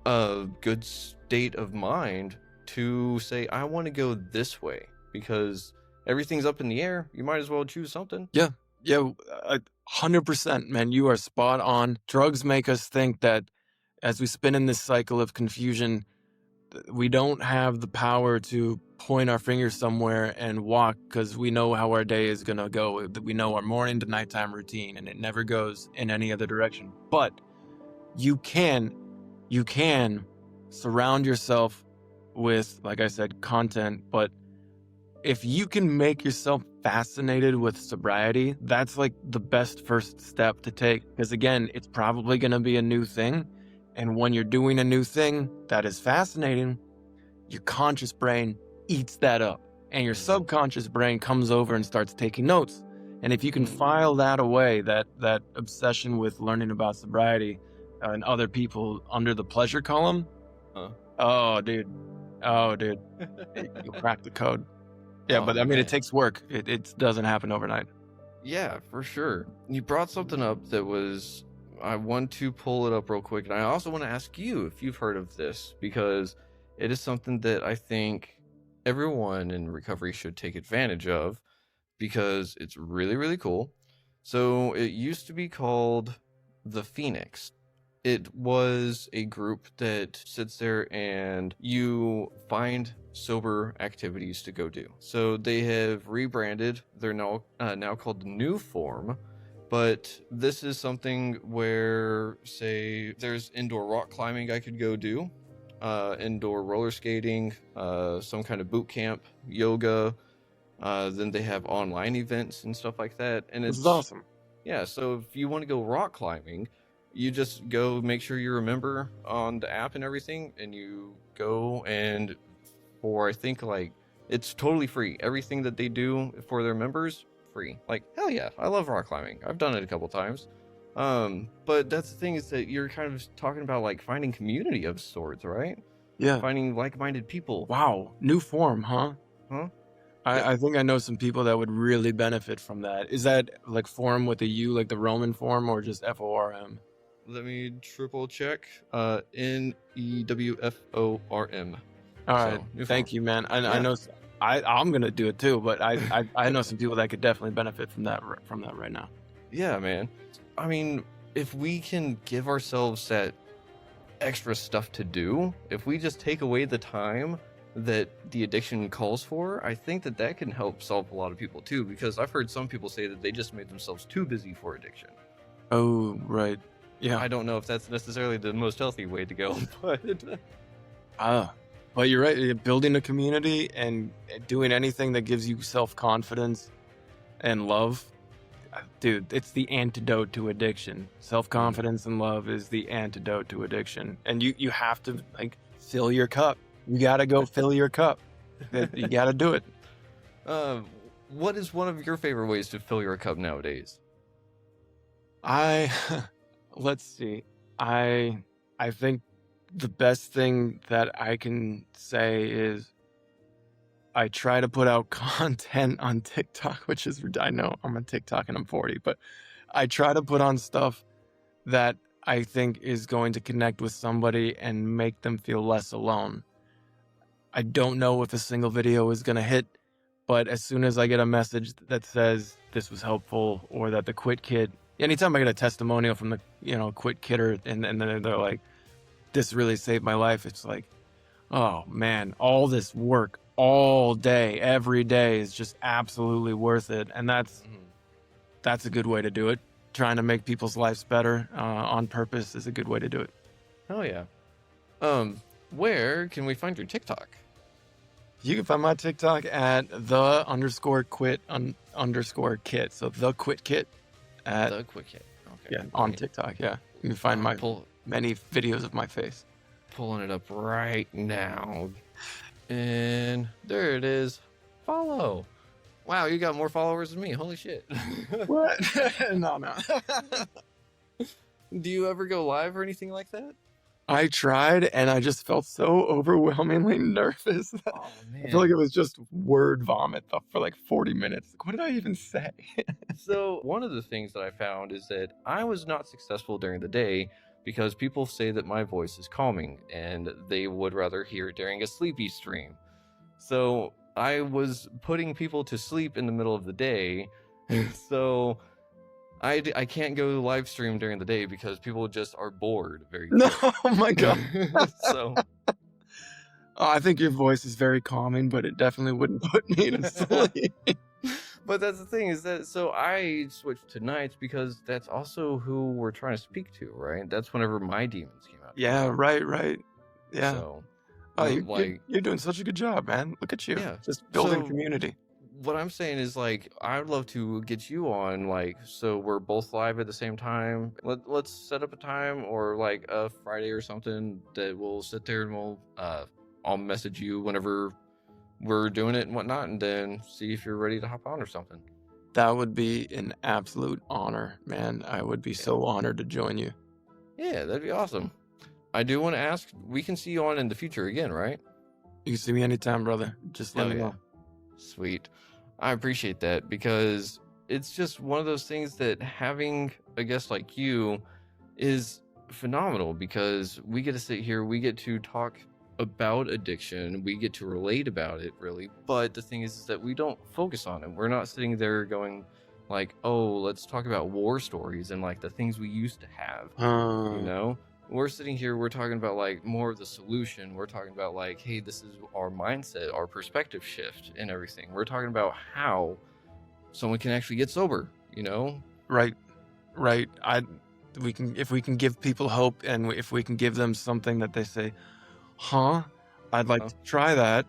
a good state of mind to say, I want to go this way, because everything's up in the air. You might as well choose something. Yeah, 100%, man. You are spot on. Drugs make us think that as we spin in this cycle of confusion, we don't have the power to point our finger somewhere and walk, because we know how our day is going to go. We know our morning to nighttime routine, and it never goes in any other direction. But you can surround yourself with, like I said, content. But if you can make yourself fascinated with sobriety, that's like the best first step to take. Because again, it's probably going to be a new thing. And when you're doing a new thing that is fascinating, your conscious brain eats that up. And your subconscious brain comes over and starts taking notes. And if you can file that away, that obsession with learning about sobriety and other people under the pleasure column, oh, dude, you'll crack the code. Yeah, but I mean, it takes work. It doesn't happen overnight. Yeah, for sure. You brought something up that was, I want to pull it up real quick. And I also want to ask you if you've heard of this, because it is something that I think everyone in recovery should take advantage of, because it's really, really cool. So it used to be called the Phoenix. It was a group that sits there and you find sober activities to go do. So they have rebranded. They're now called New Form. But this is something where, say, there's indoor rock climbing I could go do. indoor roller skating, some kind of boot camp, yoga. Then they have online events and stuff like that. And This is it's, awesome. yeah, so if you want to go rock climbing, you just go make sure you're a member on the app and everything, and you go, and for I think like it's totally free. Everything that they do for their members, free. Like, hell yeah, I love rock climbing. I've done it a couple times. But that's the thing, is that you're kind of talking about like finding community of sorts, right? Yeah. Finding like-minded people. Wow. New form, huh? Huh? I think I know some people that would really benefit from that. Is that like form with a U, like the Roman form, or just FORM? Let me triple check. NEWFORM. All right. So, Thank you, man. I know I'm gonna do it too, but I know some people that could definitely benefit from that right now. Yeah, man. I mean, if we can give ourselves that extra stuff to do, if we just take away the time that the addiction calls for, I think that that can help solve a lot of people too, because I've heard some people say that they just made themselves too busy for addiction. Oh, right. Yeah. I don't know if that's necessarily the most healthy way to go, but but you're right. Building a community and doing anything that gives you self-confidence and love, dude, it's the antidote to addiction. Self-confidence and love is the antidote to addiction. And you have to like fill your cup. You gotta go fill your cup. You gotta do it. What is one of your favorite ways to fill your cup nowadays? Let's see. I think the best thing that I can say is I try to put out content on TikTok, which is, I know I'm on TikTok and I'm 40, but I try to put on stuff that I think is going to connect with somebody and make them feel less alone. I don't know if a single video is going to hit, but as soon as I get a message that says this was helpful, or that the QuitKit, anytime I get a testimonial from the, QuitKitter, and then they're like, this really saved my life, it's like, oh man, all this work all day, every day is just absolutely worth it. And that's a good way to do it. Trying to make people's lives better on purpose is a good way to do it. Oh yeah. Where can we find your TikTok? You can find my TikTok at _quit_kit. So the QuitKit at The QuitKit. Okay. Yeah, on TikTok. Yeah, you can find my many videos of my face. Pulling it up right now, and there it is. Follow. Wow, you got more followers than me. Holy shit. What? No. Do you ever go live or anything like that? I tried, and I just felt so overwhelmingly nervous. Oh, man. I feel like it was just word vomit for like 40 minutes. What did I even say? So one of the things that I found is that I was not successful during the day because people say that my voice is calming and they would rather hear it during a sleepy stream. So I was putting people to sleep in the middle of the day. So I can't go live stream during the day because people just are bored very quick. No, oh my God. So I think your voice is very calming, but it definitely wouldn't put me to sleep. But that's the thing, is that so I switched to nights because that's also who we're trying to speak to, right? That's whenever my demons came out. Yeah, right. Yeah. So, you're doing such a good job, man. Look at you. Yeah. Just building community. What I'm saying is, like, I'd love to get you on, like, so we're both live at the same time. Let's set up a time, or like a Friday or something, that we'll sit there and we'll I'll message you whenever we're doing it and whatnot, and then see if you're ready to hop on or something. That would be an absolute honor, man. I would be so honored to join you. Yeah, that'd be awesome. I do want to ask, we can see you on in the future again, right? You can see me anytime, brother. Just let me know. Sweet. I appreciate that, because it's just one of those things that having a guest like you is phenomenal, because we get to sit here, we get to talk about addiction, we get to relate about it, really. But the thing is that we don't focus on it. We're not sitting there going like, oh, let's talk about war stories and like the things we used to have. You know, we're sitting here, we're talking about like more of the solution. We're talking about like, hey, this is our mindset, our perspective shift and everything. We're talking about how someone can actually get sober, you know? Right. If we can give people hope, and if we can give them something that they say, huh? I'd like to try that.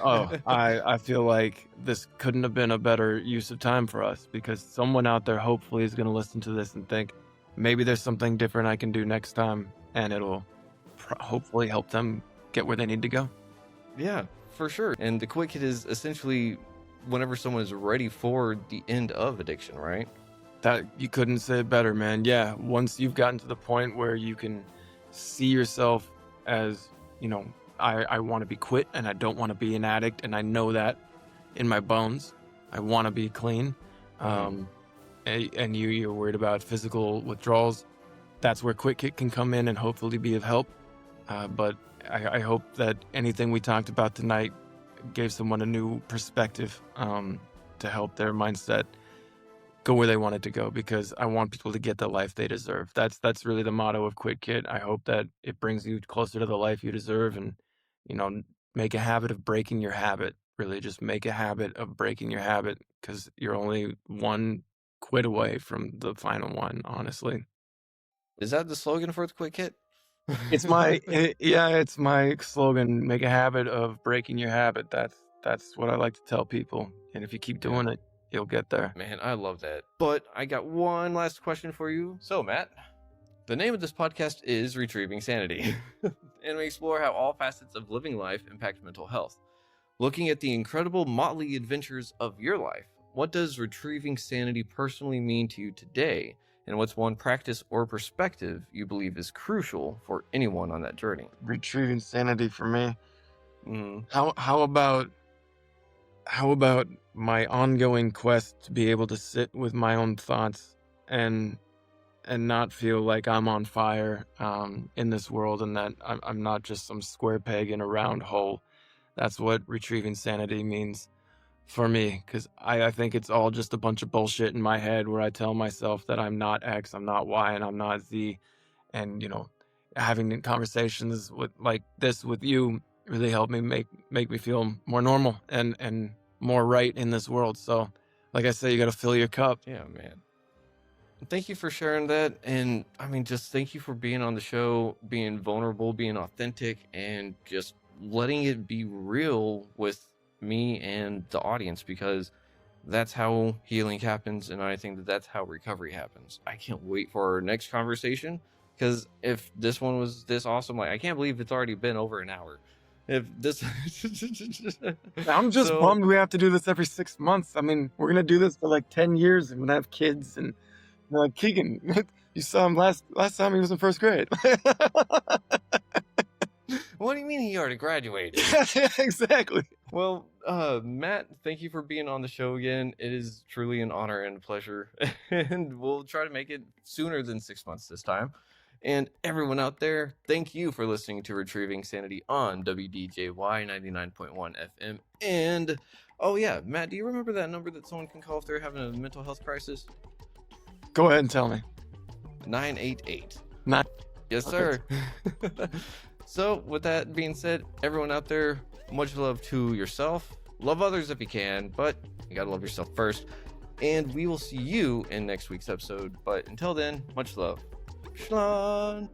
I feel like this couldn't have been a better use of time for us, because someone out there hopefully is going to listen to this and think, maybe there's something different I can do next time, and it'll hopefully help them get where they need to go. Yeah, for sure. And the QuitKit is essentially whenever someone is ready for the end of addiction, right? That you couldn't say it better, man. Yeah, once you've gotten to the point where you can see yourself as, I want to be quit, and I don't want to be an addict, and I know that in my bones. I want to be clean. And you're worried about physical withdrawals. That's where QuitKit can come in and hopefully be of help. But I hope that anything we talked about tonight gave someone a new perspective to help their mindset go where they want it to go, because I want people to get the life they deserve. That's really the motto of QuitKit. I hope that it brings you closer to the life you deserve, and make a habit of breaking your habit. Really just make a habit of breaking your habit, because you're only one quit away from the final one, honestly. Is that the slogan for the QuitKit? It's my slogan. Make a habit of breaking your habit. That's what I like to tell people. And if you keep doing it, you'll get there. Man, I love that. But I got one last question for you. So, Matt, the name of this podcast is Retrieving Sanity. And we explore how all facets of living life impact mental health. Looking at the incredible motley adventures of your life, what does retrieving sanity personally mean to you today? And what's one practice or perspective you believe is crucial for anyone on that journey? Retrieving sanity for me. How about my ongoing quest to be able to sit with my own thoughts and not feel like I'm on fire in this world, and that I'm not just some square peg in a round hole. That's what retrieving sanity means for me, because I think it's all just a bunch of bullshit in my head where I tell myself that I'm not X, I'm not Y, and I'm not Z. And, having conversations like this with you really helped me make me feel more normal and more right in this world. So, like I say, you got to fill your cup. Yeah, man. Thank you for sharing that. And just thank you for being on the show, being vulnerable, being authentic, and just letting it be real with me and the audience, because that's how healing happens. And I think that's how recovery happens. I can't wait for our next conversation, because if this one was this awesome, I can't believe it's already been over an hour. If this I'm just bummed we have to do this every 6 months. We're gonna do this for like 10 years, and we're gonna have kids, and like Keegan, you saw him last time he was in first grade. What do you mean he already graduated? Exactly. Well, Matt, thank you for being on the show again. It is truly an honor and a pleasure. And we'll try to make it sooner than 6 months this time. And everyone out there, thank you for listening to Retrieving Sanity on WDJY 99.1 FM. And, oh yeah, Matt, do you remember that number that someone can call if they're having a mental health crisis? Go ahead and tell me. 988. Yes, Okay. sir. So, with that being said, everyone out there, much love to yourself. Love others if you can, but you gotta love yourself first. And we will see you in next week's episode. But until then, much love. Shalom.